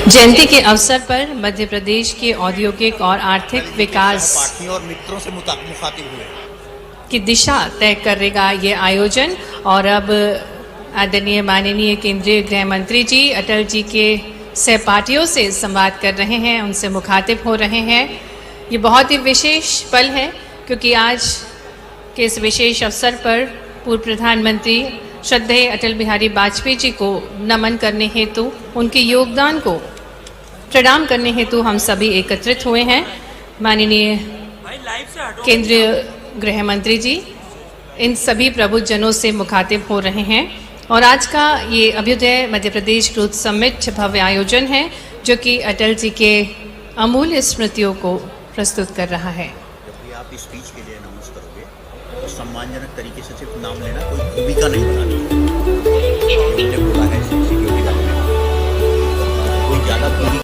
जयंती के अवसर पर मध्य प्रदेश के औद्योगिक और आर्थिक विकास पार्टियों और मित्रों से मुखातिब हुए की दिशा तय करेगा ये आयोजन। और अब आदरणीय माननीय केंद्रीय गृह मंत्री जी अटल जी के सहपाठियों से संवाद कर रहे हैं, उनसे मुखातिब हो रहे हैं। ये बहुत ही विशेष पल है क्योंकि आज के इस विशेष अवसर पर पूर्व प्रधानमंत्री श्रद्धेय अटल बिहारी वाजपेयी जी को नमन करने हेतु, उनके योगदान को प्रणाम करने हेतु हम सभी एकत्रित हुए हैं। माननीय केंद्रीय गृह मंत्री जी इन सभी प्रबुद्धजनों से मुखातिब हो रहे हैं और आज का ये अभ्युदय मध्य प्रदेश ग्रोथ समिट भव्य आयोजन है जो कि अटल जी के अमूल्य स्मृतियों को प्रस्तुत कर रहा है। जब भी आप स्पीच के लिए अनाउंस करोगे तो सम्मानजनक तरीके से सिर्फ नाम लेना, कोई भूमिका नहीं बनानी। हमने बोला है सिक्योरिटी का कोई ज्यादा भूमिका।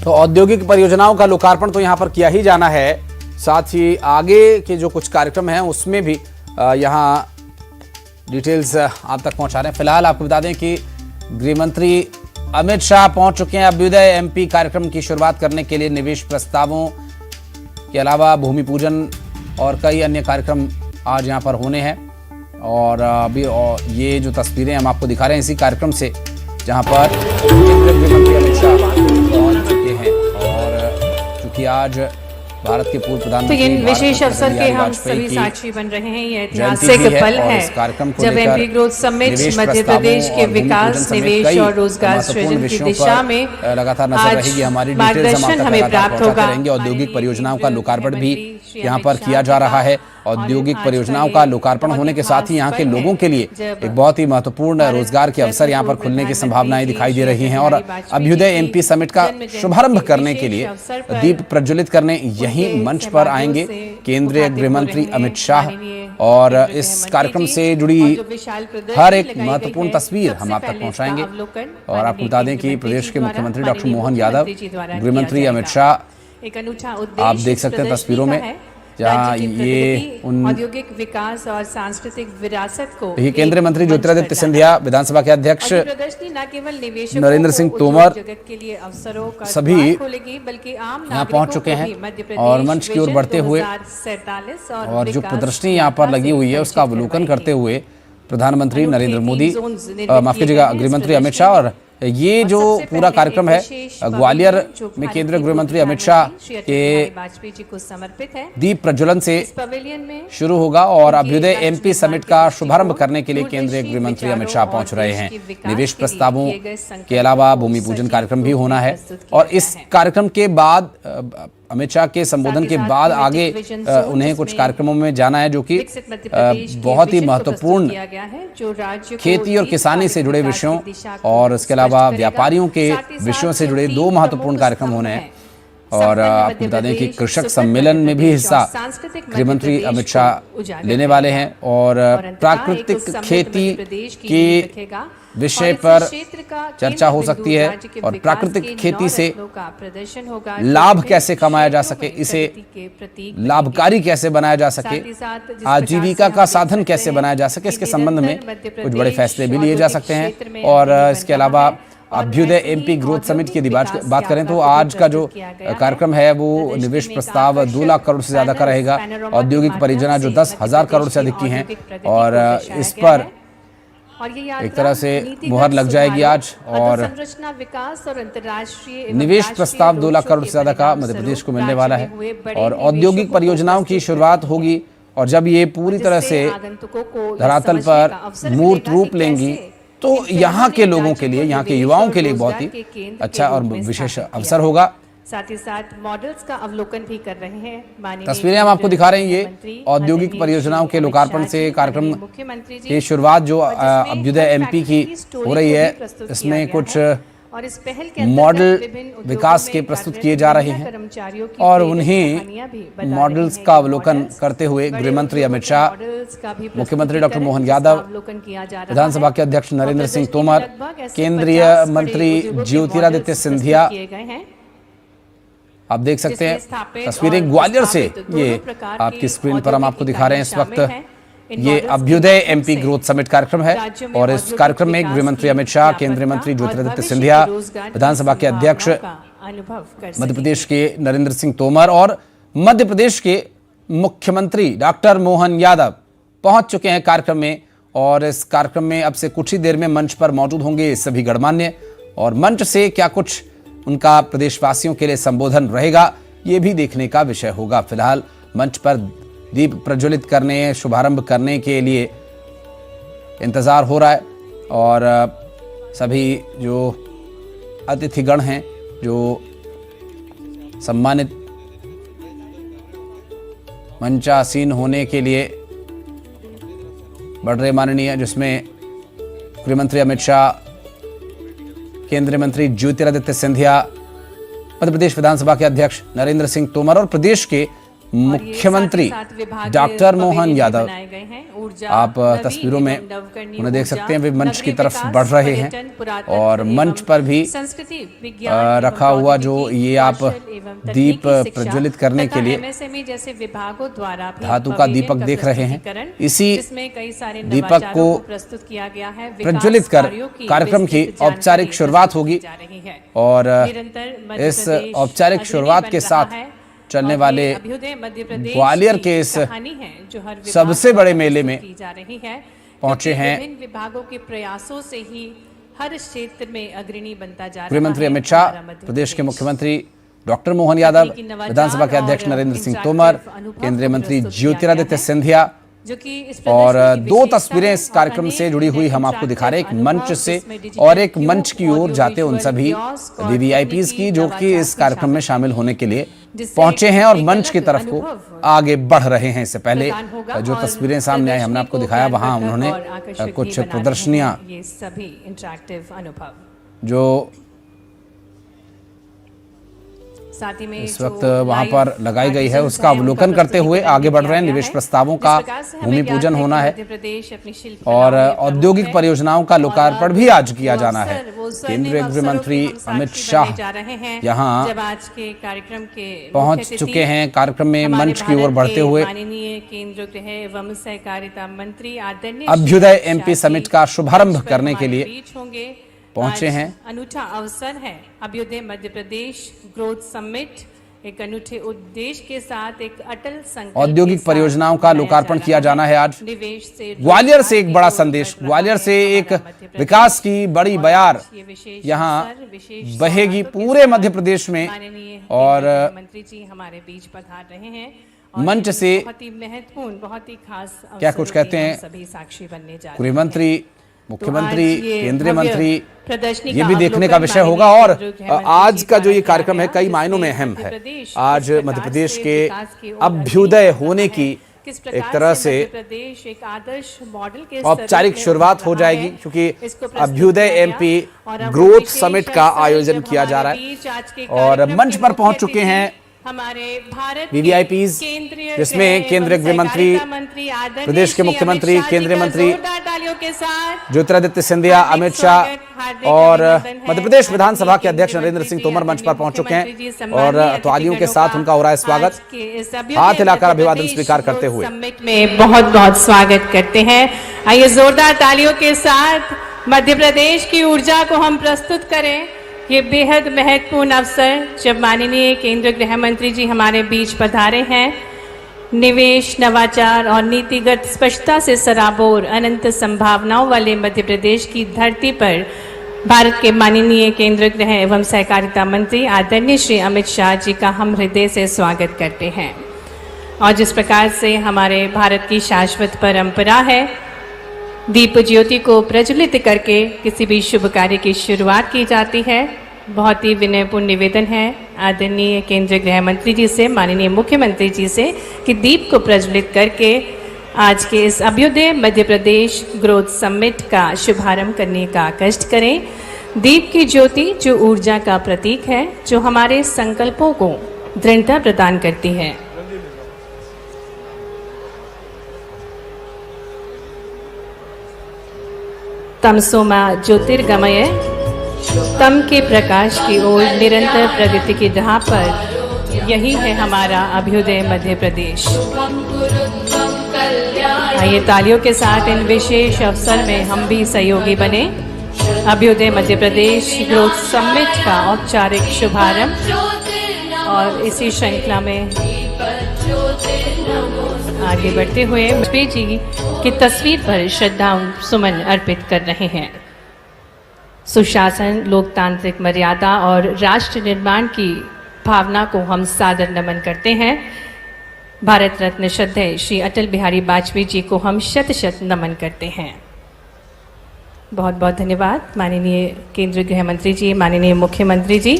तो औद्योगिक परियोजनाओं का लोकार्पण तो यहाँ पर किया ही जाना है, साथ ही आगे के जो कुछ कार्यक्रम हैं उसमें भी यहाँ डिटेल्स आप तक पहुँचा रहे हैं। फिलहाल आपको बता दें कि गृह मंत्री अमित शाह पहुँच चुके हैं अभ्युदय एमपी कार्यक्रम की शुरुआत करने के लिए। निवेश प्रस्तावों के अलावा भूमि पूजन और कई अन्य कार्यक्रम आज यहाँ पर होने हैं। और अभी ये जो तस्वीरें हम आपको दिखा रहे हैं इसी कार्यक्रम से, जहाँ पर केंद्रीय गृह मंत्री अमित शाह पहुँच चुके हैं। और चूंकि आज भारत के पूर्व प्रधानमंत्री तो इन विशेष अवसर के हम सभी साक्षी बन रहे हैं। ये ऐतिहासिक पल है जब MP growth summit Madhya Pradesh के विकास, निवेश और रोजगार सृजन की दिशा में लगातार नजर रहेगी हमारी। डिटेल्स हम हमें प्राप्त होगा। औद्योगिक परियोजनाओं का लोकार्पण भी यहाँ पर किया जा रहा है। औद्योगिक परियोजनाओं का लोकार्पण होने के साथ ही यहाँ के लोगों के लिए एक बहुत ही महत्वपूर्ण रोजगार के अवसर यहाँ पर खुलने की संभावनाएं दिखाई दे रही हैं। और अभ्युदय एमपी समिट का शुभारंभ करने के लिए दीप प्रज्वलित करने यही मंच पर आएंगे केंद्रीय गृह मंत्री अमित शाह। और इस कार्यक्रम से जुड़ी हर एक महत्वपूर्ण तस्वीर हम आप तक पहुंचाएंगे। और आपको बता दें कि प्रदेश के मुख्यमंत्री डॉक्टर मोहन यादव, गृह मंत्री अमित शाह आप देख सकते हैं तस्वीरों में, जहाँ ये उन औद्योगिक विकास और सांस्कृतिक विरासत को ये केंद्रीय मंत्री ज्योतिरादित्य सिंधिया, विधानसभा के अध्यक्ष नरेंद्र सिंह तोमर सभी यहाँ पहुंच चुके हैं। और मंच की ओर बढ़ते हुए और जो प्रदर्शनी यहाँ पर लगी हुई है उसका अवलोकन करते हुए प्रधानमंत्री नरेंद्र मोदी, माफ कीजिएगा, गृह मंत्री अमित शाह। और ये जो पूरा कार्यक्रम है ग्वालियर में केंद्रीय गृह मंत्री अमित शाह के दीप प्रज्वलन से शुरू होगा। और अभ्युदय एमपी समिट का शुभारंभ करने के लिए केंद्रीय गृह मंत्री अमित शाह पहुंच रहे हैं। निवेश प्रस्तावों के अलावा भूमि पूजन कार्यक्रम भी होना है। और इस कार्यक्रम के बाद अमित शाह के संबोधन के बाद आगे उन्हें कुछ कार्यक्रमों में जाना है जो कि बहुत ही महत्वपूर्ण खेती और किसानी से जुड़े विषयों और इसके अलावा व्यापारियों के विषयों से जुड़े दो महत्वपूर्ण कार्यक्रम होने हैं। और आपको बता दें कि कृषक सम्मेलन में भी हिस्सा गृह मंत्री अमित शाह लेने वाले हैं। और प्राकृतिक खेती के विषय पर चर्चा हो सकती है और प्राकृतिक खेती से लाभ कैसे कमाया जा सके, इसे लाभकारी कैसे बनाया जा सके, आजीविका का साधन कैसे बनाया जा सके, इसके संबंध में कुछ बड़े फैसले भी लिए जा सकते हैं। और इसके अलावा अभ्युदय एमपी ग्रोथ समिट की यदि बात करें तो आज का जो कार्यक्रम है वो निवेश प्रस्ताव 2 लाख करोड़ से ज्यादा का रहेगा। औद्योगिक परियोजना जो 10,000 करोड़ से अधिक की हैं और इस पर एक तरह से मुहर लग जाएगी आज। और निवेश प्रस्ताव 2 लाख करोड़ से ज्यादा का मध्य प्रदेश को मिलने वाला है। और औद्योगिक परियोजनाओं की शुरुआत होगी और जब ये पूरी तरह से धरातल पर मूर्त रूप लेंगी तो यहाँ के लोगों के लिए, यहाँ के युवाओं के लिए बहुत ही अच्छा और विशेष अवसर होगा। साथ ही साथ मॉडल्स का अवलोकन भी कर रहे हैं। तस्वीरें हम आपको दिखा रहे हैं ये औद्योगिक परियोजनाओं के लोकार्पण से कार्यक्रम की शुरुआत जो अभ्युदय एमपी की हो रही है, इसमें कुछ मॉडल विकास के प्रस्तुत किए जा रहे हैं। और उन्हीं मॉडल्स का अवलोकन करते हुए गृह मंत्री अमित शाह, मुख्यमंत्री डॉक्टर मोहन यादव, विधानसभा के अध्यक्ष नरेंद्र सिंह तोमर, केंद्रीय मंत्री ज्योतिरादित्य सिंधिया आप देख सकते हैं तस्वीरें ग्वालियर से, ये आपकी स्क्रीन पर हम आपको दिखा रहे हैं इस वक्त। ये अभ्युदय एमपी ग्रोथ समिट कार्यक्रम है और इस कार्यक्रम में गृह मंत्री अमित शाह, केंद्रीय मंत्री ज्योतिरादित्य सिंधिया, विधानसभा के अध्यक्ष मध्य प्रदेश के नरेंद्र सिंह तोमर और मध्य प्रदेश के मुख्यमंत्री डॉक्टर मोहन यादव पहुंच चुके हैं कार्यक्रम में। और इस कार्यक्रम में अब से कुछ ही देर में मंच पर मौजूद होंगे सभी गणमान्य और मंच से क्या कुछ उनका प्रदेशवासियों के लिए संबोधन रहेगा ये भी देखने का विषय होगा। फिलहाल मंच पर दीप प्रज्वलित करने, शुभारंभ करने के लिए इंतजार हो रहा है और सभी जो अतिथिगण हैं, जो सम्मानित मंचासीन होने के लिए बढ़ रहे माननीय, जिसमें गृहमंत्री अमित शाह, केंद्रीय मंत्री ज्योतिरादित्य सिंधिया, मध्य प्रदेश विधानसभा के अध्यक्ष नरेंद्र सिंह तोमर और प्रदेश के मुख्यमंत्री डॉक्टर मोहन यादव। आप तस्वीरों में उन्हें देख सकते हैं, वे मंच की तरफ बढ़ रहे हैं और मंच पर भी रखा हुआ जो ये आप दीप प्रज्वलित करने के लिए धातु का दीपक देख रहे हैं, इसी दीपक को प्रज्वलित कर कार्यक्रम की औपचारिक शुरुआत होगी और इस औपचारिक शुरुआत के साथ चलने वाले ग्वालियर के इस सबसे बड़े मेले में पहुंचे हैं विभागों के प्रयासों से ही हर क्षेत्र में अग्रणी बनता जा रहा है। गृह मंत्री अमित शाह, प्रदेश के मुख्यमंत्री डॉक्टर मोहन यादव, विधानसभा के अध्यक्ष नरेंद्र सिंह तोमर, केंद्रीय मंत्री ज्योतिरादित्य सिंधिया और दो तस्वीरें इस कार्यक्रम से जुड़ी हुई हम आपको दिखा रहे हैं, एक मंच से और एक मंच की ओर जाते उन सभी वीवीआईपीज की जो कि इस कार्यक्रम में शामिल होने के लिए पहुंचे हैं और मंच की तरफ को आगे बढ़ रहे हैं। इससे पहले जो तस्वीरें सामने आई हमने आपको दिखाया, वहां उन्होंने कुछ प्रदर्शनियां जो इस वक्त वहां पर लगाई गई है उसका अवलोकन करते हुए आगे बढ़ रहे हैं। निवेश प्रस्तावों का भूमि पूजन होना है और औद्योगिक परियोजनाओं का लोकार्पण भी आज किया जाना है। केंद्रीय गृह मंत्री अमित शाह यहां पहुंच चुके हैं। कार्यक्रम में मंच की ओर बढ़ते हुए केंद्रीय गृह एवं सहकारिता मंत्री अभ्युदय एमपी समिट का शुभारंभ करने के लिए पहुंचे हैं। अनूठा अवसर है अभ्युदय मध्य प्रदेश ग्रोथ समिट, एक अनूठे उद्देश्य के साथ एक अटल संकल्प औद्योगिक परियोजनाओं का लोकार्पण किया जाना है। आज ग्वालियर से एक बड़ा संदेश, ग्वालियर से एक विकास की बड़ी बयार यहां बहेगी पूरे मध्य प्रदेश में और मंत्री जी हमारे बीच पधार रहे हैं। मंच से बहुत ही महत्वपूर्ण, बहुत ही खास क्या कुछ कहते हैं सभी साक्षी बनने जा रहे हैं। गृह मंत्री, मुख्यमंत्री, केंद्रीय मंत्री, ये भी देखने का विषय होगा। और आज का जो ये कार्यक्रम है कई मायनों में अहम है। आज मध्य प्रदेश के अभ्युदय होने की एक तरह से औपचारिक शुरुआत हो जाएगी, क्योंकि अभ्युदय एमपी ग्रोथ समिट का आयोजन किया जा रहा है और मंच पर पहुंच चुके हैं हमारे भारत वीवीआईपीज, जिसमें केंद्रीय गृह मंत्री, प्रदेश के मुख्यमंत्री, केंद्रीय मंत्री ज्योतिरादित्य सिंधिया, अमित शाह और मध्य प्रदेश विधानसभा के अध्यक्ष नरेंद्र सिंह तोमर मंच पर पहुंच चुके हैं और तालियों के साथ उनका हो रहा है स्वागत। हाथ हिलाकर अभिवादन स्वीकार करते हुए समिट में बहुत बहुत स्वागत करते हैं। आइए जोरदार तालियों के साथ मध्य प्रदेश की ऊर्जा को हम प्रस्तुत करें। ये बेहद महत्वपूर्ण अवसर जब माननीय केंद्रीय गृह मंत्री जी हमारे बीच पधारे हैं। निवेश, नवाचार और नीतिगत स्पष्टता से सराबोर अनंत संभावनाओं वाले मध्य प्रदेश की धरती पर भारत के माननीय केंद्रीय गृह एवं सहकारिता मंत्री आदरणीय श्री अमित शाह जी का हम हृदय से स्वागत करते हैं। और जिस प्रकार से हमारे भारत की शाश्वत परंपरा है, दीप ज्योति को प्रज्वलित करके किसी भी शुभ कार्य की शुरुआत की जाती है। बहुत ही विनयपूर्ण निवेदन है आदरणीय केंद्रीय गृह मंत्री जी से, माननीय मुख्यमंत्री जी से कि दीप को प्रज्वलित करके आज के इस अभ्युदय मध्य प्रदेश ग्रोथ समिट का शुभारंभ करने का कष्ट करें। दीप की ज्योति जो ऊर्जा का प्रतीक है, जो हमारे संकल्पों को दृढ़ता प्रदान करती है। तमसोमा ज्योतिर्गमय, तम के प्रकाश की ओर निरंतर प्रगति की राह पर यही है हमारा अभ्युदय मध्य प्रदेश। आइए तालियों के साथ इन विशेष अवसर में हम भी सहयोगी बने। अभ्युदय मध्य प्रदेश ग्रोथ समिट का औपचारिक शुभारंभ और इसी श्रृंखला में आगे बढ़ते हुए वाजपेयी जी की तस्वीर पर श्रद्धा सुमन अर्पित कर रहे हैं। सुशासन, लोकतांत्रिक मर्यादा और राष्ट्र निर्माण की भावना को हम सादर नमन करते हैं। भारत रत्न श्रद्धेय श्री अटल बिहारी वाजपेयी जी को हम शत शत नमन करते हैं। बहुत बहुत धन्यवाद माननीय केंद्रीय गृह मंत्री जी, माननीय मुख्यमंत्री जी।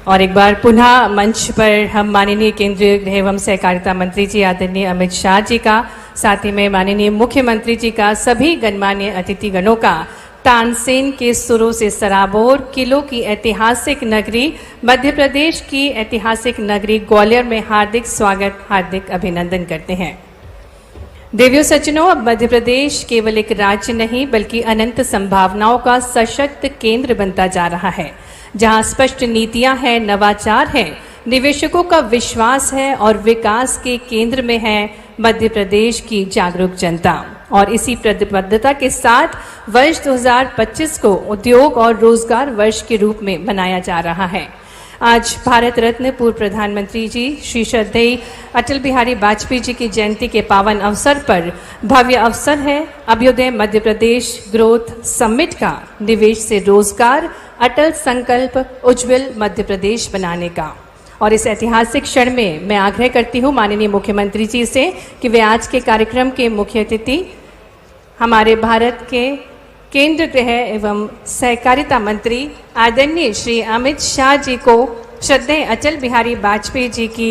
और एक बार पुनः मंच पर हम माननीय केंद्रीय गृह एवं सहकारिता मंत्री जी आदरणीय अमित शाह जी का, साथ ही में माननीय मुख्यमंत्री जी का, सभी गणमान्य अतिथिगणों का तानसेन के सुरों से सराबोर किलों की ऐतिहासिक नगरी मध्य प्रदेश की ऐतिहासिक नगरी ग्वालियर में हार्दिक स्वागत, हार्दिक अभिनंदन करते हैं। देवियों सज्जनों, अब मध्य प्रदेश केवल एक राज्य नहीं बल्कि अनंत संभावनाओं का सशक्त केंद्र बनता जा रहा है, जहां स्पष्ट नीतियां हैं, नवाचार है, निवेशकों का विश्वास है और विकास के केंद्र में है मध्य प्रदेश की जागरूक जनता। और इसी प्रतिबद्धता के साथ वर्ष 2025 को उद्योग और रोजगार वर्ष के रूप में मनाया जा रहा है। आज भारत रत्न पूर्व प्रधानमंत्री जी श्री श्रद्धेय अटल बिहारी वाजपेयी जी की जयंती के पावन अवसर पर भव्य अवसर है अभ्युदय मध्य प्रदेश ग्रोथ समिट का, निवेश से रोजगार, अटल संकल्प, उज्जवल मध्य प्रदेश बनाने का। और इस ऐतिहासिक क्षण में मैं आग्रह करती हूँ माननीय मुख्यमंत्री जी से कि वे आज के कार्यक्रम के मुख्य अतिथि हमारे भारत के केंद्र गृह एवं सहकारिता मंत्री आदरणीय श्री अमित शाह जी को श्रद्धेय अटल बिहारी वाजपेयी जी की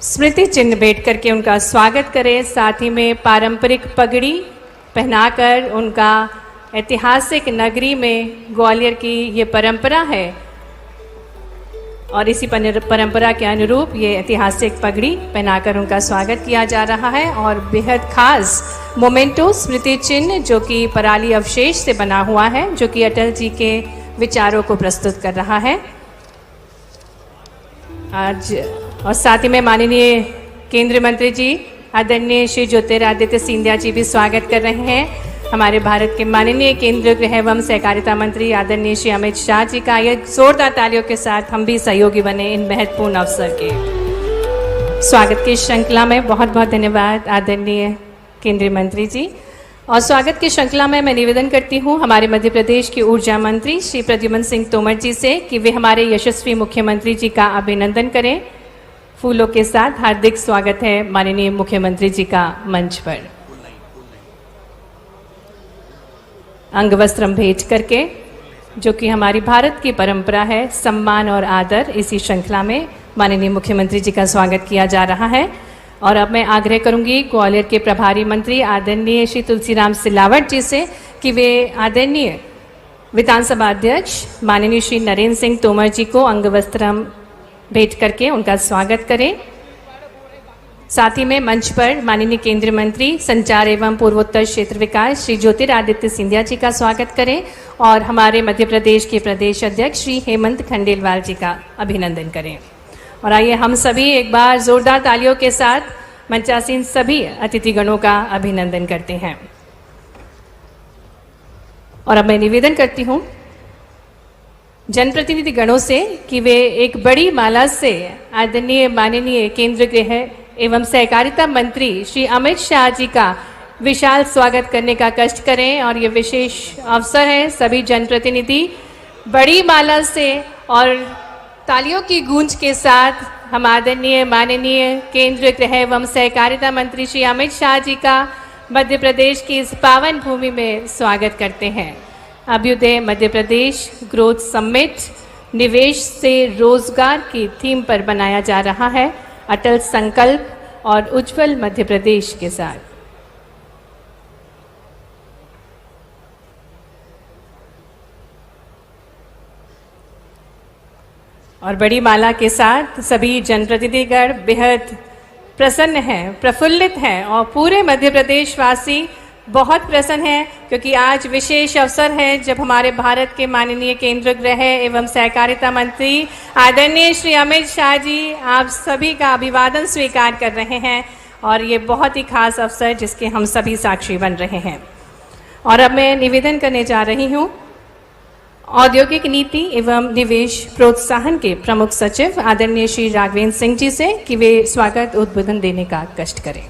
स्मृति चिन्ह भेंट करके उनका स्वागत करें। साथ ही में पारंपरिक पगड़ी पहनाकर उनका ऐतिहासिक नगरी में ग्वालियर की ये परंपरा है और इसी परंपरा के अनुरूप ये ऐतिहासिक पगड़ी पहनाकर उनका स्वागत किया जा रहा है। और बेहद खास मोमेंटो स्मृति चिन्ह जो कि पराली अवशेष से बना हुआ है, जो कि अटल जी के विचारों को प्रस्तुत कर रहा है आज। और साथ ही में माननीय केंद्रीय मंत्री जी आदरणीय श्री ज्योतिरादित्य सिंधिया जी भी स्वागत कर रहे हैं हमारे भारत के माननीय केंद्रीय गृह एवं सहकारिता मंत्री आदरणीय श्री अमित शाह जी का। ये जोरदार तालियों के साथ हम भी सहयोगी बने इन महत्वपूर्ण अवसर के। स्वागत की श्रृंखला में बहुत बहुत धन्यवाद आदरणीय केंद्रीय मंत्री जी। और स्वागत की श्रृंखला में मैं निवेदन करती हूँ हमारे मध्य प्रदेश के ऊर्जा मंत्री श्री प्रद्युम्न सिंह तोमर जी से कि वे हमारे यशस्वी मुख्यमंत्री जी का अभिनंदन करें। फूलों के साथ हार्दिक स्वागत है माननीय मुख्यमंत्री जी का मंच पर। अंग वस्त्र भेंट करके, जो कि हमारी भारत की परंपरा है, सम्मान और आदर, इसी श्रृंखला में माननीय मुख्यमंत्री जी का स्वागत किया जा रहा है। और अब मैं आग्रह करूंगी ग्वालियर के प्रभारी मंत्री आदरणीय श्री तुलसीराम सिलावट जी से कि वे आदरणीय विधानसभा अध्यक्ष माननीय श्री नरेंद्र सिंह तोमर जी को अंग वस्त्र भेंट करके उनका स्वागत करें। साथ ही में मंच पर माननीय केंद्रीय मंत्री संचार एवं पूर्वोत्तर क्षेत्र विकास श्री ज्योतिरादित्य सिंधिया जी का स्वागत करें और हमारे मध्य प्रदेश के प्रदेश अध्यक्ष श्री हेमंत खंडेलवाल जी का अभिनंदन करें। और आइए हम सभी एक बार जोरदार तालियों के साथ मंचासीन सभी अतिथिगणों का अभिनंदन करते हैं। और अब मैं निवेदन करती हूँ जनप्रतिनिधि गणों से कि वे एक बड़ी माला से आदरणीय माननीय केंद्रीय गृह एवं सहकारिता मंत्री श्री अमित शाह जी का विशाल स्वागत करने का कष्ट करें। और ये विशेष अवसर है, सभी जनप्रतिनिधि बड़ी माला से और तालियों की गूंज के साथ हम आदरणीय माननीय केंद्रीय गृह एवं सहकारिता मंत्री श्री अमित शाह जी का मध्य प्रदेश की इस पावन भूमि में स्वागत करते हैं। अभ्युदय मध्य प्रदेश ग्रोथ समिट निवेश से रोजगार की थीम पर बनाया जा रहा है, अटल संकल्प और उज्जवल मध्य प्रदेश के साथ। और बड़ी माला के साथ सभी जनप्रतिनिधिगण बेहद प्रसन्न हैं, प्रफुल्लित हैं और पूरे मध्य प्रदेश वासी बहुत प्रसन्न हैं क्योंकि आज विशेष अवसर है जब हमारे भारत के माननीय केंद्रीय गृह एवं सहकारिता मंत्री आदरणीय श्री अमित शाह जी आप सभी का अभिवादन स्वीकार कर रहे हैं और ये बहुत ही खास अवसर जिसके हम सभी साक्षी बन रहे हैं। और अब मैं निवेदन करने जा रही हूँ औद्योगिक नीति एवं निवेश प्रोत्साहन के प्रमुख सचिव आदरणीय श्री राघवेंद्र सिंह जी से कि वे स्वागत उद्बोधन देने का कष्ट करें।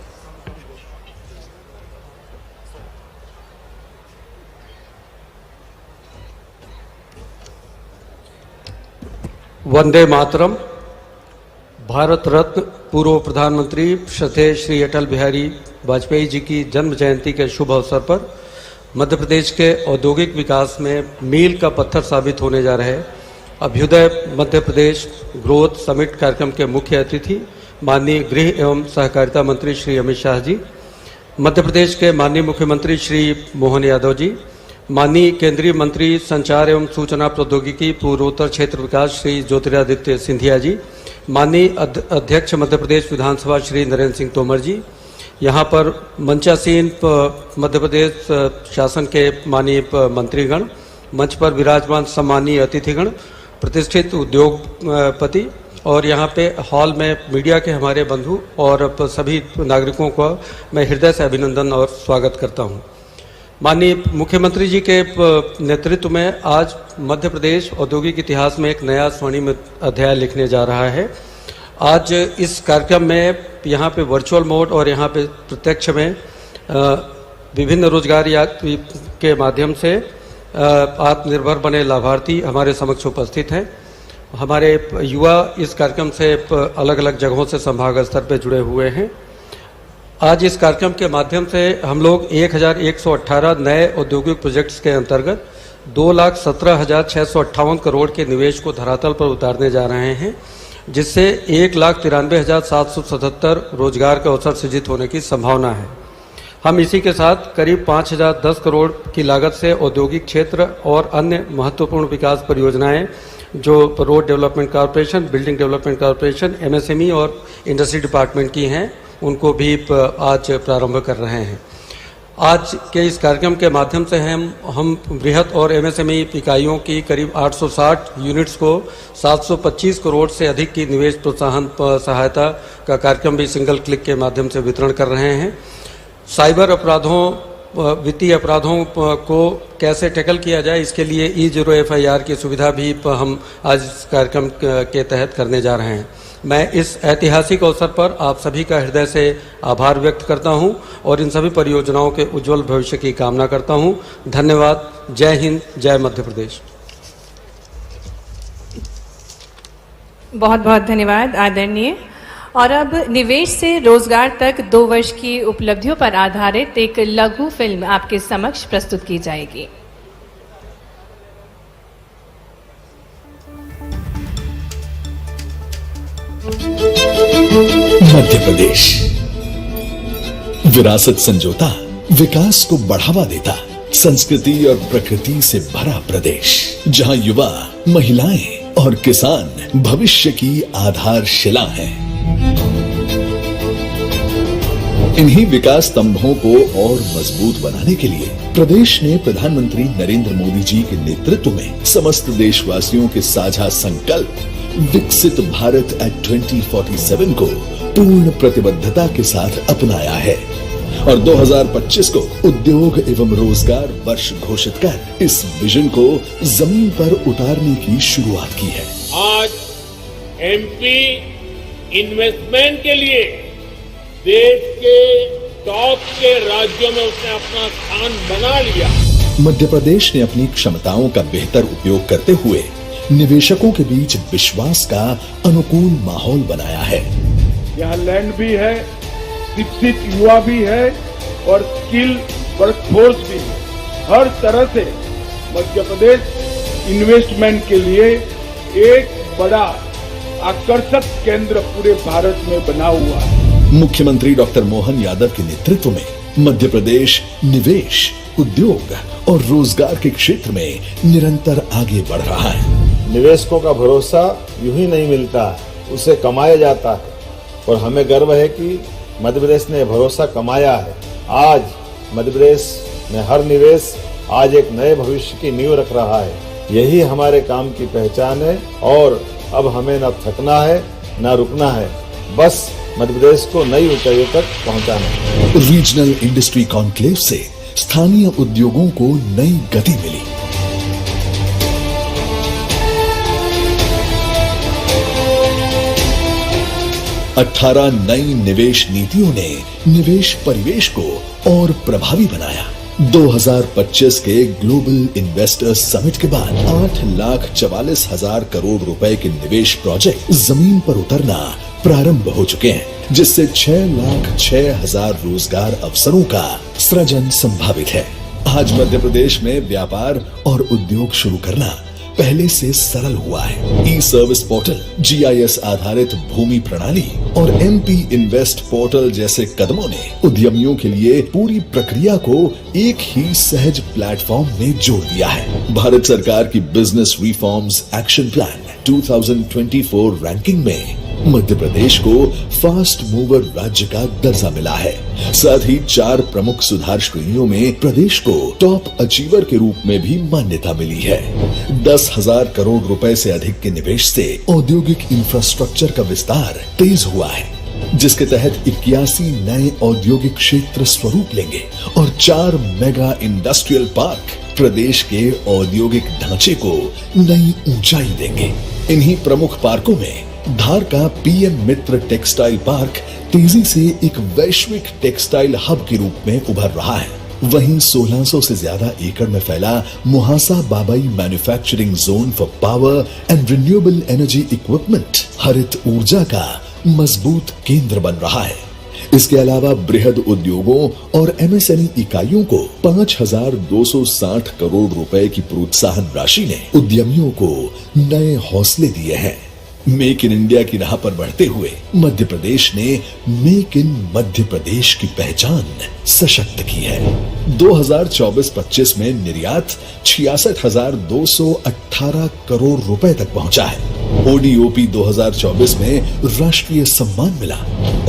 वंदे मातरम। भारत रत्न पूर्व प्रधानमंत्री श्रद्धेय श्री अटल बिहारी वाजपेयी जी की जन्म जयंती के शुभ अवसर पर मध्य प्रदेश के औद्योगिक विकास में मील का पत्थर साबित होने जा रहे अभ्युदय मध्य प्रदेश ग्रोथ समिट कार्यक्रम के मुख्य अतिथि माननीय गृह एवं सहकारिता मंत्री श्री अमित शाह जी, मध्य प्रदेश के माननीय मुख्यमंत्री श्री मोहन यादव जी, माननीय केंद्रीय मंत्री संचार एवं सूचना प्रौद्योगिकी पूर्वोत्तर क्षेत्र विकास श्री ज्योतिरादित्य सिंधिया जी, माननीय अध्यक्ष मध्य प्रदेश विधानसभा श्री नरेंद्र सिंह तोमर जी, यहाँ पर मंचासीन मध्य प्रदेश शासन के माननीय मंत्रीगण, मंच पर विराजमान सम्मानीय अतिथिगण, प्रतिष्ठित उद्योगपति और यहाँ पे हॉल में मीडिया के हमारे बंधु और सभी नागरिकों को मैं हृदय से अभिनंदन और स्वागत करता हूँ। माननीय मुख्यमंत्री जी के नेतृत्व में आज मध्य प्रदेश औद्योगिक इतिहास में एक नया स्वर्णिम अध्याय लिखने जा रहा है। आज इस कार्यक्रम में यहाँ पे वर्चुअल मोड और यहाँ पे प्रत्यक्ष में विभिन्न रोजगार के माध्यम से आत्मनिर्भर बने लाभार्थी हमारे समक्ष उपस्थित हैं। हमारे युवा इस कार्यक्रम से अलग अलग जगहों से संभाग स्तर पर जुड़े हुए हैं। आज इस कार्यक्रम के माध्यम से हम लोग 1118 नए औद्योगिक प्रोजेक्ट्स के अंतर्गत 2,17,658 करोड़ के निवेश को धरातल पर उतारने जा रहे हैं, जिससे 1,93,777 रोजगार के अवसर सृजित होने की संभावना है। हम इसी के साथ करीब 5,010 करोड़ की लागत से औद्योगिक क्षेत्र और अन्य महत्वपूर्ण विकास परियोजनाएं जो road development corporation, building development corporation, MSME और इंडस्ट्री डिपार्टमेंट की हैं, उनको भी आज प्रारंभ कर रहे हैं। आज के इस कार्यक्रम के माध्यम से हम बृहत और MSME इकाइयों की करीब 860 यूनिट्स को 725 करोड़ से अधिक की निवेश प्रोत्साहन सहायता का कार्यक्रम भी सिंगल क्लिक के माध्यम से वितरण कर रहे हैं। साइबर अपराधों, वित्तीय अपराधों को कैसे टैकल किया जाए, इसके लिए E0 FIR की सुविधा भी हम आज इस कार्यक्रम के तहत करने जा रहे हैं। मैं इस ऐतिहासिक अवसर पर आप सभी का हृदय से आभार व्यक्त करता हूं और इन सभी परियोजनाओं के उज्जवल भविष्य की कामना करता हूं। धन्यवाद। जय हिंद, जय मध्य प्रदेश। बहुत बहुत धन्यवाद आदरणीय। और अब निवेश से रोजगार तक 2 वर्ष की उपलब्धियों पर आधारित एक लघु फिल्म आपके समक्ष प्रस्तुत की जाएगी। मध्य प्रदेश विरासत संजोता, विकास को बढ़ावा देता, संस्कृति और प्रकृति से भरा प्रदेश, जहां युवा, महिलाएं और किसान भविष्य की आधारशिला हैं। इन्हीं विकास स्तंभों को और मजबूत बनाने के लिए प्रदेश ने प्रधानमंत्री नरेंद्र मोदी जी के नेतृत्व में समस्त देशवासियों के साझा संकल्प विकसित भारत एट 2047 को पूर्ण प्रतिबद्धता के साथ अपनाया है और 2025 को उद्योग एवं रोजगार वर्ष घोषित कर इस विजन को जमीन पर उतारने की शुरुआत की है। आज MP इन्वेस्टमेंट के लिए देश के टॉप के राज्यों में उसने अपना स्थान बना लिया। मध्य प्रदेश ने अपनी क्षमताओं का बेहतर उपयोग करते हुए निवेशकों के बीच विश्वास का अनुकूल माहौल बनाया है। यहाँ लैंड भी है, शिक्षित युवा भी है और स्किल वर्कफोर्स भी है। हर तरह से मध्य प्रदेश इन्वेस्टमेंट के लिए एक बड़ा आकर्षक केंद्र पूरे भारत में बना हुआ है। मुख्यमंत्री डॉक्टर मोहन यादव के नेतृत्व में मध्य प्रदेश निवेश, उद्योग और रोजगार के क्षेत्र में निरंतर आगे बढ़ रहा है। निवेशकों का भरोसा यूं ही नहीं मिलता, उसे कमाया जाता है और हमें गर्व है कि मध्य प्रदेश ने भरोसा कमाया है। आज मध्य प्रदेश में हर निवेश आज एक नए भविष्य की नींव रख रहा है। यही हमारे काम की पहचान है और अब हमें न थकना है न रुकना है, बस मध्य प्रदेश को नई ऊंचाइयों तक पहुंचाना है। रीजनल इंडस्ट्री कॉन्क्लेव से स्थानीय उद्योगों को नई गति मिली। अठारह नई निवेश नीतियों ने निवेश परिवेश को और प्रभावी बनाया। 2025 के ग्लोबल इन्वेस्टर्स समिट के बाद 8,44,000 करोड़ रुपए के निवेश प्रोजेक्ट जमीन पर उतरना प्रारंभ हो चुके हैं, जिससे 6,06,000 रोजगार अवसरों का सृजन संभावित है। आज मध्य प्रदेश में व्यापार और उद्योग शुरू करना पहले से सरल हुआ है। ई सर्विस पोर्टल, GIS आधारित भूमि प्रणाली और MP इन्वेस्ट पोर्टल जैसे कदमों ने उद्यमियों के लिए पूरी प्रक्रिया को एक ही सहज प्लेटफॉर्म में जोड़ दिया है। भारत सरकार की business reforms action plan 2024 ranking में मध्य प्रदेश को फास्ट मूवर राज्य का दर्जा मिला है। साथ ही 4 प्रमुख सुधार श्रेणियों में प्रदेश को टॉप अचीवर के रूप में भी मान्यता मिली है। 10,000 करोड़ रुपए से अधिक के निवेश से औद्योगिक इंफ्रास्ट्रक्चर का विस्तार तेज हुआ है, जिसके तहत 81 नए औद्योगिक क्षेत्र स्वरूप लेंगे और 4 मेगा इंडस्ट्रियल पार्क प्रदेश के औद्योगिक ढांचे को नई ऊंचाई देंगे। इन्हीं प्रमुख पार्कों में धार का PM मित्र टेक्सटाइल पार्क तेजी से एक वैश्विक टेक्सटाइल हब के रूप में उभर रहा है। वहीं 1600 से ज्यादा एकड़ में फैला मुहासा बाबाई manufacturing zone for power and renewable energy equipment हरित ऊर्जा का मजबूत केंद्र बन रहा है। इसके अलावा बृहद उद्योगों और MSME इकाइयों को 5,260 करोड़ रुपए की प्रोत्साहन राशि ने उद्यमियों को नए हौसले दिए हैं। मेक इन इंडिया की राह पर बढ़ते हुए मध्य प्रदेश ने मेक इन मध्य प्रदेश की पहचान सशक्त की है। 2024-25 में निर्यात 66,218 करोड़ रुपए तक पहुंचा है। ODOP 2024 में राष्ट्रीय सम्मान मिला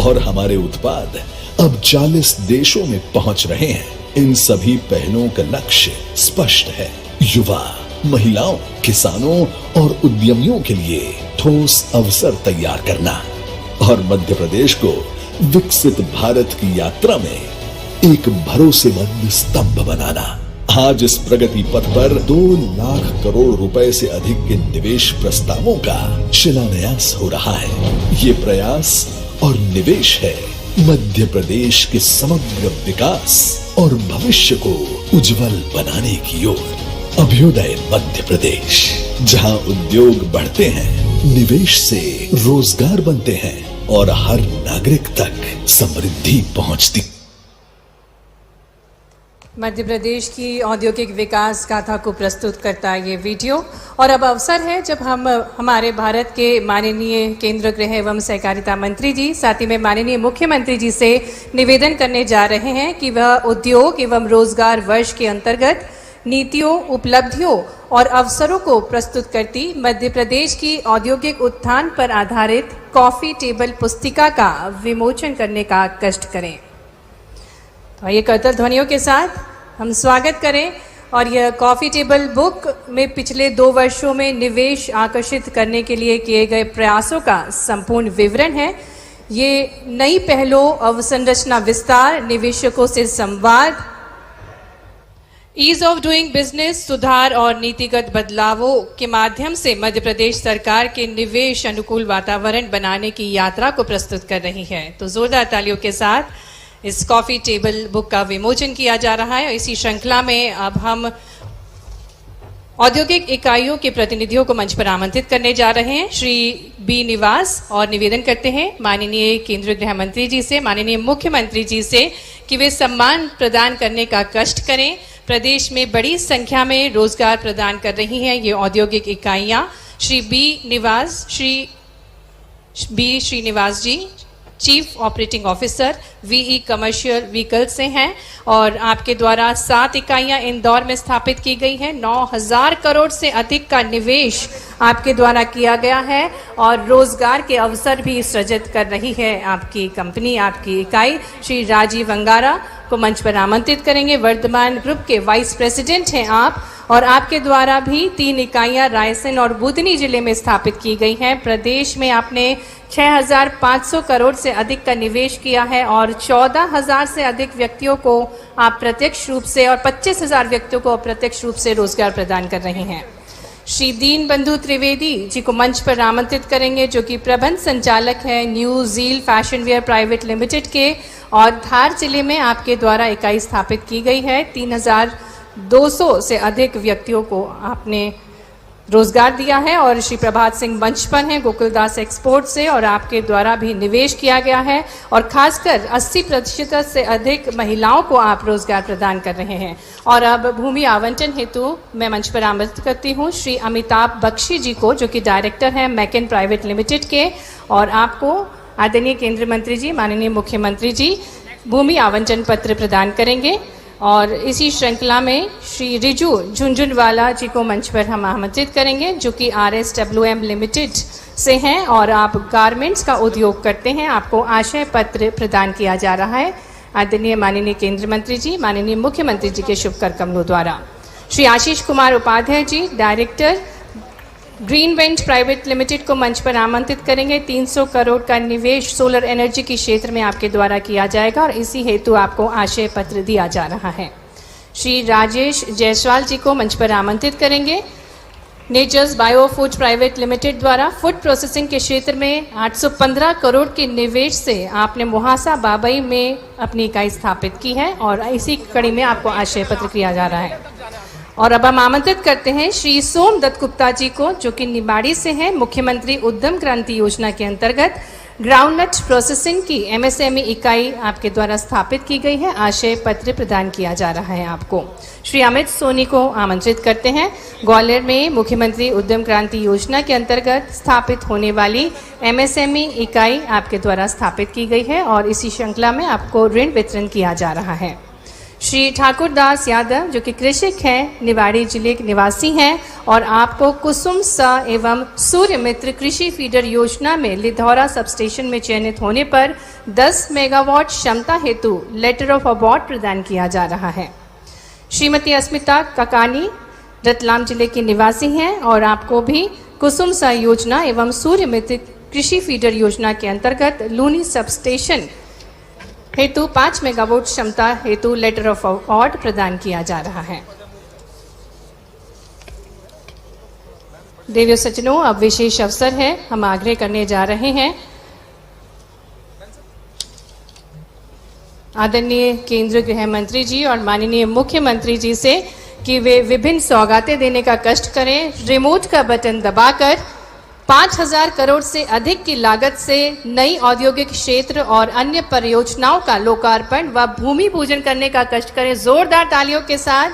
और हमारे उत्पाद अब 40 देशों में पहुंच रहे हैं। इन सभी पहलों का लक्ष्य स्पष्ट है, युवा, महिलाओं, किसानों और उद्यमियों के लिए ठोस अवसर तैयार करना और मध्य प्रदेश को विकसित भारत की यात्रा में एक भरोसेमंद स्तंभ बनाना। आज इस प्रगति पथ पर 2 लाख करोड़ रुपए से अधिक के निवेश प्रस्तावों का शिलान्यास हो रहा है। ये प्रयास और निवेश है मध्य प्रदेश के समग्र विकास और भविष्य को उज्जवल बनाने की ओर। अभ्युदय मध्य प्रदेश, जहां उद्योग बढ़ते हैं, निवेश से रोजगार बनते हैं और हर नागरिक तक समृद्धि पहुंचती। मध्य प्रदेश की औद्योगिक विकास गाथा को प्रस्तुत करता है ये वीडियो। और अब अवसर है जब हम हमारे भारत के माननीय केंद्र गृह एवं सहकारिता मंत्री जी, साथ ही में माननीय मुख्यमंत्री जी से निवेदन करने जा रहे हैं कि वह उद्योग एवं रोजगार वर्ष के अंतर्गत नीतियों, उपलब्धियों और अवसरों को प्रस्तुत करती मध्य प्रदेश की औद्योगिक उत्थान पर आधारित कॉफी टेबल पुस्तिका का विमोचन करने का कष्ट करें। तो आइए करतल ध्वनियों के साथ हम स्वागत करें। और यह कॉफी टेबल बुक में पिछले 2 वर्षों में निवेश आकर्षित करने के लिए किए गए प्रयासों का संपूर्ण विवरण है। ये नई पहलों, अवसंरचना विस्तार, निवेशकों से संवाद, ईज ऑफ डूइंग बिजनेस, सुधार और नीतिगत बदलावों के माध्यम से मध्य प्रदेश सरकार के निवेश अनुकूल वातावरण बनाने की यात्रा को प्रस्तुत कर रही है। तो जोरदार तालियों के साथ इस कॉफी टेबल बुक का विमोचन किया जा रहा है। इसी श्रृंखला में अब हम औद्योगिक इकाइयों के प्रतिनिधियों को मंच पर आमंत्रित करने जा रहे हैं। श्री B निवास, और निवेदन करते हैं माननीय केंद्रीय गृह मंत्री जी से, माननीय मुख्यमंत्री जी से कि वे सम्मान प्रदान करने का कष्ट करें। प्रदेश में बड़ी संख्या में रोजगार प्रदान कर रही हैं ये औद्योगिक इकाइयां। Shri B Srinivas ji, chief operating officer VE commercial vehicle से हैं और आपके द्वारा 7 इकाइयां इंदौर में स्थापित की गई हैं। 9,000 करोड़ से अधिक का निवेश आपके द्वारा किया गया है और रोजगार के अवसर भी सृजित कर रही है आपकी कंपनी, आपकी इकाई। श्री राजीव अंगारा, को मंच पर आमंत्रित करेंगे। वर्धमान ग्रुप के वाइस प्रेसिडेंट हैं आप, और आपके द्वारा भी 3 इकाइयां रायसेन और बुधनी जिले में स्थापित की गई हैं। प्रदेश में आपने 6,500 करोड़ से अधिक का निवेश किया है और 14,000 से अधिक व्यक्तियों को आप प्रत्यक्ष रूप से और 25,000 व्यक्तियों को अप्रत्यक्ष रूप से रोजगार प्रदान कर रहे हैं। श्री दीन बंधु त्रिवेदी जी को मंच पर आमंत्रित करेंगे, जो कि प्रबंध संचालक है new zeal fashion wear private limited के, और धार जिले में आपके द्वारा इकाई स्थापित की गई है। 3,200 से अधिक व्यक्तियों को आपने रोजगार दिया है। और श्री प्रभात सिंह मंच पर हैं गोकुलदास एक्सपोर्ट से, और आपके द्वारा भी निवेश किया गया है और खासकर 80% से अधिक महिलाओं को आप रोजगार प्रदान कर रहे हैं। और अब भूमि आवंटन हेतु मैं मंच पर आमंत्रित करती हूँ श्री अमिताभ बख्शी जी को, जो कि डायरेक्टर हैं मैकेन प्राइवेट लिमिटेड के, और आपको आदरणीय केंद्रीय मंत्री जी, माननीय मुख्यमंत्री जी भूमि आवंटन पत्र प्रदान करेंगे। और इसी श्रृंखला में श्री रिजू झुंझुनवाला जी को मंच पर हम आमंत्रित करेंगे, जो कि RSWM लिमिटेड से हैं और आप गारमेंट्स का उद्योग करते हैं। आपको आशय पत्र प्रदान किया जा रहा है आदरणीय माननीय केंद्रीय मंत्री जी, माननीय मुख्यमंत्री जी के शुभ कर कमलों द्वारा। Shri Ashish Kumar Upadhyay ji, director green vent private limited को मंच पर आमंत्रित करेंगे। 300 करोड़ का निवेश सोलर एनर्जी के क्षेत्र में आपके द्वारा किया जाएगा और इसी हेतु आपको आशय पत्र दिया जा रहा है। श्री राजेश जायसवाल जी को मंच पर आमंत्रित करेंगे। Nature's bio food private limited द्वारा फूड प्रोसेसिंग के क्षेत्र में 815 करोड़ के निवेश से आपने मुहासा बाबई में अपनी इकाई स्थापित की है और इसी कड़ी में आपको आशय पत्र किया जा रहा है। और अब हम आमंत्रित करते हैं श्री सोम दत्त गुप्ता जी को, जो कि निमाड़ी से हैं। मुख्यमंत्री उद्यम क्रांति योजना के अंतर्गत ग्राउंडनट प्रोसेसिंग की MSME इकाई आपके द्वारा स्थापित की गई है। आशय पत्र प्रदान किया जा रहा है आपको। श्री अमित सोनी को आमंत्रित करते हैं। ग्वालियर में मुख्यमंत्री उद्यम क्रांति योजना के अंतर्गत स्थापित होने वाली MSME इकाई आपके द्वारा स्थापित की गई है और इसी श्रृंखला में आपको ऋण वितरण किया जा रहा है। श्री ठाकुर दास यादव, जो कि कृषक हैं, निवाड़ी जिले के निवासी हैं और आपको कुसुम सा एवं सूर्य मित्र कृषि फीडर योजना में लिधौरा सबस्टेशन में चयनित होने पर 10 मेगावाट क्षमता हेतु लेटर ऑफ अवार्ड प्रदान किया जा रहा है। श्रीमती अस्मिता ककानी रतलाम जिले की निवासी हैं और आपको भी कुसुम सा योजना एवं सूर्य मित्र कृषि फीडर योजना के अंतर्गत लूनी सबस्टेशन हेतु 5 मेगावाट क्षमता हेतु लेटर ऑफ अवार्ड प्रदान किया जा रहा है। देवियों सज्जनों, अब विशेष अवसर है, हम आग्रह करने जा रहे हैं आदरणीय केंद्रीय गृह मंत्री जी और माननीय मुख्यमंत्री जी से कि वे विभिन्न सौगातें देने का कष्ट करें। रिमोट का बटन दबाकर 5,000 करोड़ से अधिक की लागत से नई औद्योगिक क्षेत्र और अन्य परियोजनाओं का लोकार्पण व भूमि पूजन करने का कष्ट करें। जोरदार तालियों के साथ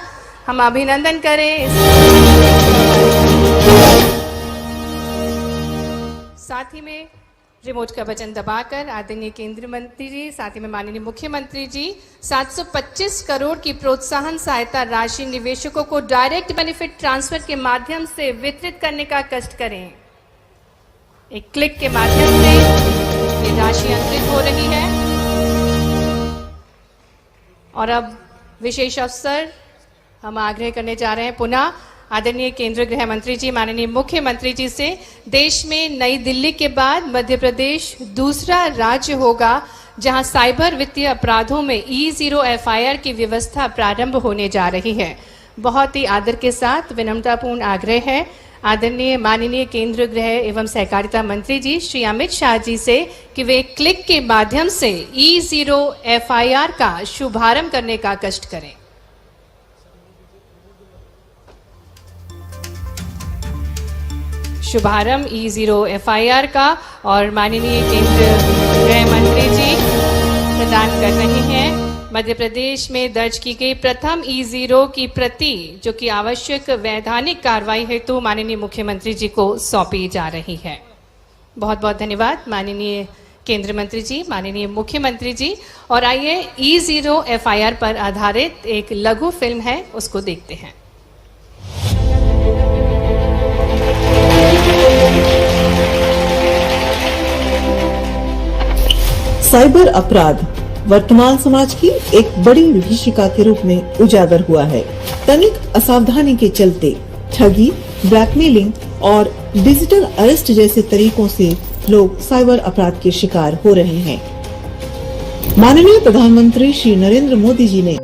हम अभिनंदन करें। साथ ही में रिमोट का बटन दबाकर आदरणीय केंद्रीय मंत्री जी, साथ ही में माननीय मुख्यमंत्री जी 725 करोड़ की प्रोत्साहन सहायता राशि निवेशकों को डायरेक्ट बेनिफिट ट्रांसफर के माध्यम से वितरित करने का कष्ट करें। एक क्लिक के माध्यम से ये राशि अंतरित हो रही है। और अब विशेष अवसर हम आग्रह करने जा रहे हैं पुनः आदरणीय केंद्रीय गृह मंत्री जी, माननीय मुख्यमंत्री जी से। देश में नई दिल्ली के बाद मध्य प्रदेश दूसरा राज्य होगा जहां साइबर वित्तीय अपराधों में E0 FIR की व्यवस्था प्रारंभ होने जा रही है। बहुत ही आदर के साथ विनम्रतापूर्ण आग्रह है आदरणीय माननीय केंद्रीय गृह एवं सहकारिता मंत्री जी श्री अमित शाह जी से कि वे क्लिक के माध्यम से E0 FIR का शुभारंभ करने का कष्ट करें। शुभारंभ E0 FIR का और माननीय केंद्रीय गृह मंत्री जी प्रदान कर रहे हैं। मध्य प्रदेश में दर्ज की गई प्रथम E0 की प्रति, जो कि आवश्यक वैधानिक कार्रवाई हेतु माननीय मुख्यमंत्री जी को सौंपी जा रही है। बहुत बहुत धन्यवाद माननीय केंद्रीय मंत्री जी, माननीय मुख्यमंत्री जी। और आइए E0 FIR पर आधारित एक लघु फिल्म है, उसको देखते हैं। साइबर अपराध वर्तमान समाज की एक बड़ी विभीषिका के रूप में उजागर हुआ है। तनिक असावधानी के चलते ठगी, ब्लैकमेलिंग और डिजिटल अरेस्ट जैसे तरीकों से लोग साइबर अपराध के शिकार हो रहे हैं। माननीय प्रधानमंत्री श्री नरेंद्र मोदी जी ने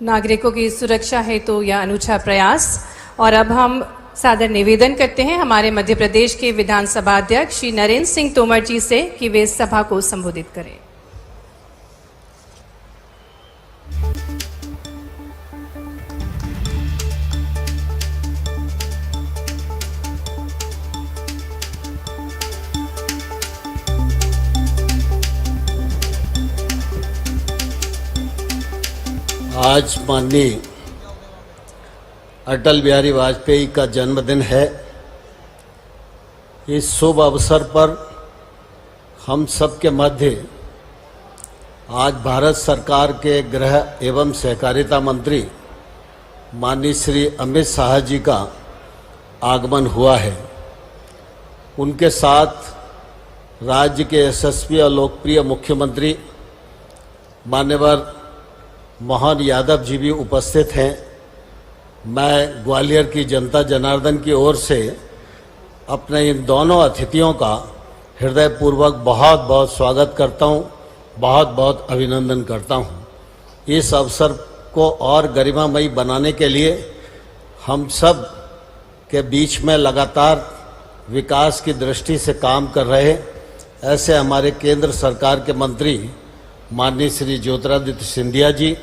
नागरिकों की सुरक्षा हेतु यह अनूठा प्रयास। और अब हम सादर निवेदन करते हैं हमारे मध्य प्रदेश के विधानसभा अध्यक्ष श्री नरेंद्र सिंह तोमर जी से कि वे सभा को संबोधित करें। आज माननीय अटल बिहारी वाजपेयी का जन्मदिन है। इस शुभ अवसर पर हम सबके मध्य आज भारत सरकार के गृह एवं सहकारिता मंत्री माननीय श्री अमित शाह जी का आगमन हुआ है। उनके साथ राज्य के यशस्वी और लोकप्रिय मुख्यमंत्री मान्यवर मोहन यादव जी भी उपस्थित हैं। मैं ग्वालियर की जनता जनार्दन की ओर से अपने इन दोनों अतिथियों का हृदयपूर्वक बहुत बहुत स्वागत करता हूं, बहुत बहुत अभिनंदन करता हूं। इस अवसर को और गरिमामयी बनाने के लिए हम सब के बीच में लगातार विकास की दृष्टि से काम कर रहे ऐसे हमारे केंद्र सरकार के मंत्री माननीय श्री ज्योतिरादित्य सिंधिया जी,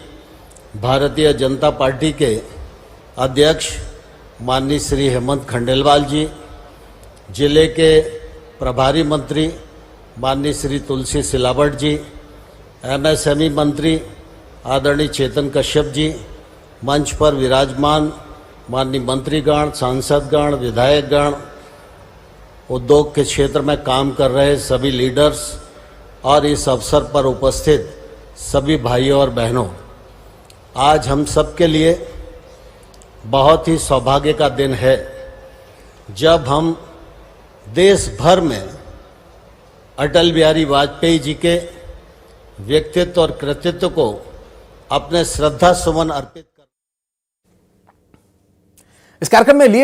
भारतीय जनता पार्टी के अध्यक्ष माननीय श्री हेमंत खंडेलवाल जी, जिले के प्रभारी मंत्री माननीय श्री तुलसी सिलावट जी, एमएसएमई मंत्री आदरणीय चेतन कश्यप जी, मंच पर विराजमान माननीय मंत्रीगण, सांसदगण, विधायकगण, उद्योग के क्षेत्र में काम कर रहे सभी लीडर्स और इस अवसर पर उपस्थित सभी भाइयों और बहनों, आज हम सब के लिए बहुत ही सौभाग्य का दिन है जब हम देश भर में अटल बिहारी वाजपेयी जी के व्यक्तित्व और कृतित्व को अपने श्रद्धा सुमन अर्पित कर। इस कार्यक्रम में लिए